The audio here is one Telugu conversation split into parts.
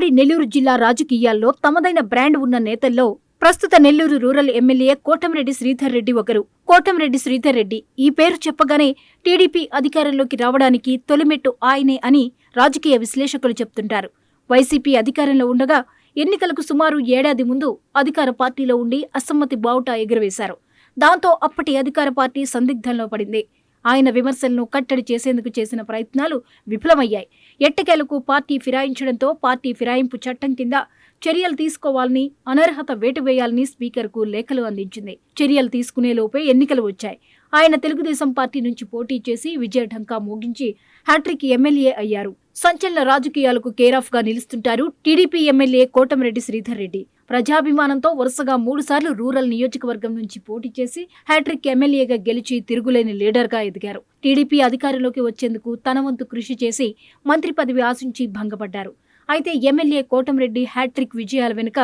ఉమ్మడి నెల్లూరు జిల్లా రాజకీయాల్లో తమదైన బ్రాండ్ ఉన్న నేతల్లో ప్రస్తుత నెల్లూరు రూరల్ ఎమ్మెల్యే కోటంరెడ్డి శ్రీధర్ రెడ్డి ఒకరు. కోటంరెడ్డి శ్రీధర్ రెడ్డి ఈ పేరు చెప్పగానే టీడీపీ అధికారంలోకి రావడానికి తొలిమెట్టు ఆయనే అని రాజకీయ విశ్లేషకులు చెప్తుంటారు. వైసీపీ అధికారంలో ఉండగా ఎన్నికలకు సుమారు ఏడాది ముందు అధికార పార్టీలో ఉండి అసమ్మతి బావుటా ఎగురవేశారు. దాంతో అప్పటి అధికార పార్టీ సందిగ్ధంలో పడింది. ఆయన విమర్శలను కట్టడి చేసేందుకు చేసిన ప్రయత్నాలు విఫలమయ్యాయి. ఎట్టకేలకు పార్టీ ఫిరాయించడంతో పార్టీ ఫిరాయింపు చట్టం కింద చర్యలు తీసుకోవాలని, అనర్హత వేటు వేయాలని స్పీకర్కు లేఖలు అందించింది. చర్యలు తీసుకునే లోపే ఎన్నికలు వచ్చాయి. ఆయన తెలుగుదేశం పార్టీ నుంచి పోటీ చేసి విజయ ఢంకా మోగించి హ్యాట్రిక్ ఎమ్మెల్యే అయ్యారు. సంచలన రాజకీయాలకు కేరాఫ్ గా నిలుస్తుంటారు టీడీపీ ఎమ్మెల్యే కోటంరెడ్డి శ్రీధర్ రెడ్డి. ప్రజాభిమానంతో వరుసగా 3 సార్లు రూరల్ నియోజకవర్గం నుంచి పోటీ చేసి హ్యాట్రిక్ ఎమ్మెల్యేగా గెలిచి తిరుగులేని లీడర్గా ఎదిగారు. టీడీపీ అధికారంలోకి వచ్చేందుకు తన వంతు కృషి చేసి మంత్రి పదవి ఆశించి భంగపడ్డారు. అయితే ఎమ్మెల్యే కోటంరెడ్డి హ్యాట్రిక్ విజయాల వెనుక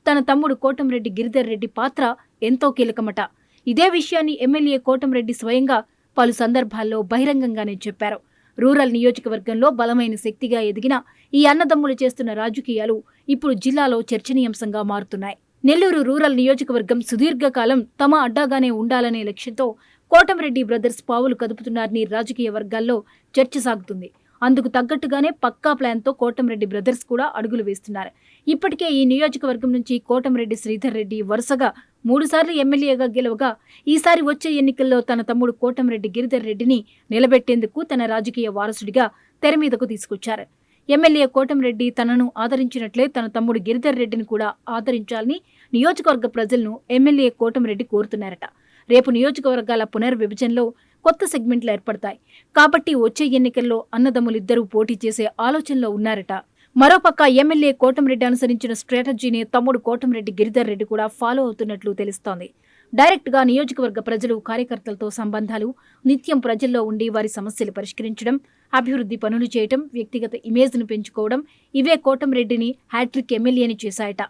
తన తమ్ముడు కోటంరెడ్డి గిరిధర్ రెడ్డి పాత్ర ఎంతో కీలకమట. ఇదే విషయాన్ని ఎమ్మెల్యే కోటంరెడ్డి స్వయంగా పలు సందర్భాల్లో బహిరంగంగానే చెప్పారు. రూరల్ నియోజకవర్గంలో బలమైన శక్తిగా ఎదిగిన ఈ అన్నదమ్ములు చేస్తున్న రాజకీయాలు ఇప్పుడు జిల్లాలో చర్చనీయాంశంగా మారుతున్నాయి. నెల్లూరు రూరల్ నియోజకవర్గం సుదీర్ఘకాలం తమ అడ్డాగానే ఉండాలనే లక్ష్యంతో కోటంరెడ్డి బ్రదర్స్ పావులు కదుపుతున్నారని రాజకీయ వర్గాల్లో చర్చ సాగుతుంది. అందుకు తగ్గట్టుగానే పక్కా ప్లాన్తో కోటంరెడ్డి బ్రదర్స్ కూడా అడుగులు వేస్తున్నారు. ఇప్పటికే ఈ నియోజకవర్గం నుంచి కోటంరెడ్డి శ్రీధర్ రెడ్డి వరుసగా 3 సార్లు ఎమ్మెల్యేగా గెలవగా ఈసారి వచ్చే ఎన్నికల్లో తన తమ్ముడు కోటంరెడ్డి గిరిధర్ రెడ్డిని నిలబెట్టేందుకు తన రాజకీయ వారసుడిగా తెరమీదకు తీసుకొచ్చారు. ఎమ్మెల్యే కోటంరెడ్డి తనను ఆదరించినట్లే తన తమ్ముడు గిరిధర్ రెడ్డిని కూడా ఆదరించాలని నియోజకవర్గ ప్రజలను ఎమ్మెల్యే కోటంరెడ్డి కోరుతున్నారట. రేపు నియోజకవర్గాల పునర్విభజనలో కొత్త సెగ్మెంట్లు ఏర్పడతాయి కాబట్టి వచ్చే ఎన్నికల్లో అన్నదమ్ములిద్దరూ పోటీ చేసే ఆలోచనలో ఉన్నారట. మరోపక్క ఎమ్మెల్యే కోటంరెడ్డి అనుసరించిన స్ట్రాటజీని తమ్ముడు కోటంరెడ్డి గిరిధర్ రెడ్డి కూడా ఫాలో అవుతున్నట్లు తెలుస్తోంది. డైరెక్ట్ గా నియోజకవర్గ ప్రజలు, కార్యకర్తలతో సంబంధాలు, నిత్యం ప్రజల్లో ఉండి వారి సమస్యలు పరిష్కరించడం, అభివృద్ధి పనులు చేయటం, వ్యక్తిగత ఇమేజ్ను పెంచుకోవడం ఇవే కోటంరెడ్డిని హ్యాట్రిక్ ఎమ్మెల్యేని చేశాయట.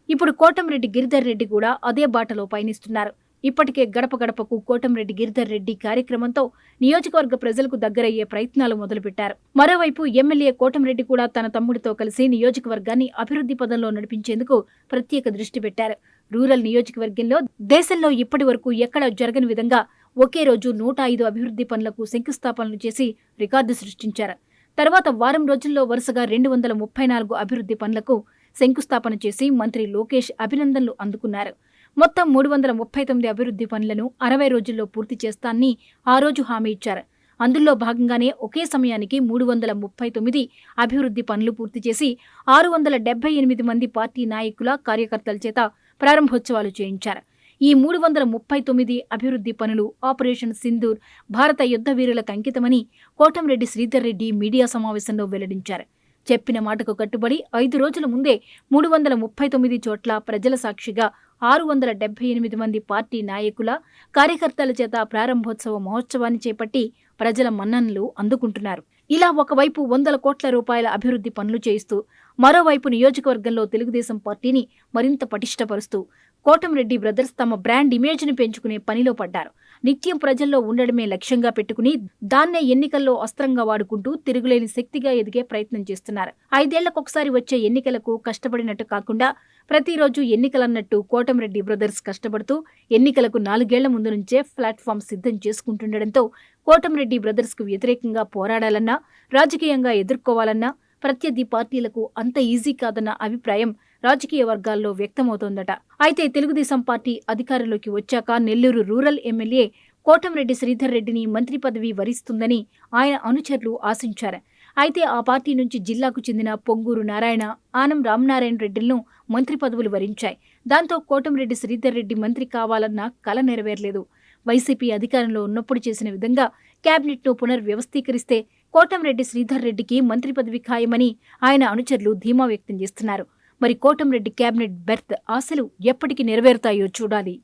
ఇప్పుడు కోటంరెడ్డి గిరిధర్ రెడ్డి కూడా అదే బాటలో పయనిస్తున్నారు. ఇప్పటికే గడప గడపకు కోటంరెడ్డి గిరిధర్ రెడ్డి కార్యక్రమంతో నియోజకవర్గ ప్రజలకు దగ్గరయ్యే ప్రయత్నాలు మొదలుపెట్టారు. మరోవైపు ఎమ్మెల్యే కోటంరెడ్డి కూడా తన తమ్ముడితో కలిసి నియోజకవర్గాన్ని అభివృద్ధి పదంలో నడిపించేందుకు ప్రత్యేక దృష్టి పెట్టారు. రూరల్ నియోజకవర్గంలో దేశంలో ఇప్పటి వరకు ఎక్కడ జరగని విధంగా ఒకే రోజు 105 అభివృద్ధి పనులకు శంకుస్థాపనలు చేసి రికార్డు సృష్టించారు. తర్వాత వారం రోజుల్లో వరుసగా 234 అభివృద్ధి పనులకు శంకుస్థాపన చేసి మంత్రి లోకేష్ అభినందనలు అందుకున్నారు. మొత్తం 339 అభివృద్ధి పనులను 60 రోజుల్లో పూర్తి చేస్తానని ఆ రోజు హామీ ఇచ్చారు. అందులో భాగంగానే ఒకే సమయానికి 339 అభివృద్ధి పనులు పూర్తి చేసి 678 మంది పార్టీ నాయకుల, కార్యకర్తల చేత ప్రారంభోత్సవాలు చేయించారు. ఈ 339 అభివృద్ధి పనులు ఆపరేషన్ సింధూర్ భారత యుద్ధ వీరులకు అంకితమని కోటంరెడ్డి శ్రీధర్ రెడ్డి మీడియా సమావేశంలో వెల్లడించారు. చెప్పిన మాటకు కట్టుబడి 5 రోజుల ముందే 339 చోట్ల ప్రజల సాక్షిగా 678 మంది పార్టీ నాయకుల, కార్యకర్తల చేత ప్రారంభోత్సవ మహోత్సవాన్ని చేపట్టి ప్రజల మన్ననలు అందుకుంటున్నారు. ఇలా ఒకవైపు 100 కోట్ల రూపాయల అభివృద్ధి పనులు చేయిస్తూ మరోవైపు నియోజకవర్గంలో తెలుగుదేశం పార్టీని మరింత పటిష్టపరుస్తూ కోటంరెడ్డి బ్రదర్స్ తమ బ్రాండ్ ఇమేజ్ని పెంచుకునే పనిలో పడ్డారు. నిత్యం ప్రజల్లో ఉండడమే లక్ష్యంగా పెట్టుకుని దాన్నే ఎన్నికల్లో అస్త్రంగా వాడుకుంటూ తిరుగులేని శక్తిగా ఎదిగే ప్రయత్నం చేస్తున్నారు. 5 ఏళ్లకొకసారి వచ్చే ఎన్నికలకు కష్టపడినట్టు కాకుండా ప్రతిరోజు ఎన్నికలన్నట్టు కోటంరెడ్డి బ్రదర్స్ కష్టపడుతూ ఎన్నికలకు 4 ఏళ్ల ముందు నుంచే ప్లాట్ఫామ్ సిద్ధం చేసుకుంటుండటంతో కోటంరెడ్డి బ్రదర్స్ కు వ్యతిరేకంగా పోరాడాలన్నా, రాజకీయంగా ఎదుర్కోవాలన్నా ప్రత్యర్థి పార్టీలకు అంత ఈజీ కాదన్న అభిప్రాయం రాజకీయ వర్గాల్లో వ్యక్తమవుతోందట. అయితే తెలుగుదేశం పార్టీ అధికారంలోకి వచ్చాక నెల్లూరు రూరల్ ఎమ్మెల్యే కోటంరెడ్డి శ్రీధర్ రెడ్డిని మంత్రి పదవి వరిస్తుందని ఆయన అనుచరులు ఆశించారు. అయితే ఆ పార్టీ నుంచి జిల్లాకు చెందిన పొంగూరు నారాయణ, ఆనం రామనారాయణ రెడ్డిలను మంత్రి పదవులు వరించాయి. దాంతో కోటంరెడ్డి శ్రీధర్ రెడ్డి మంత్రి కావాలన్న కల నెరవేరలేదు. వైసీపీ అధికారంలో ఉన్నప్పుడు చేసిన విధంగా క్యాబినెట్ను పునర్వ్యవస్థీకరిస్తే కోటంరెడ్డి శ్రీధర్ రెడ్డికి మంత్రి పదవి ఖాయమని ఆయన అనుచరులు ధీమా వ్యక్తం చేస్తున్నారు. మరి కోటంరెడ్డి క్యాబినెట్ బెర్త్ ఆశలు ఎప్పటికి నెరవేరుతాయో చూడాలి.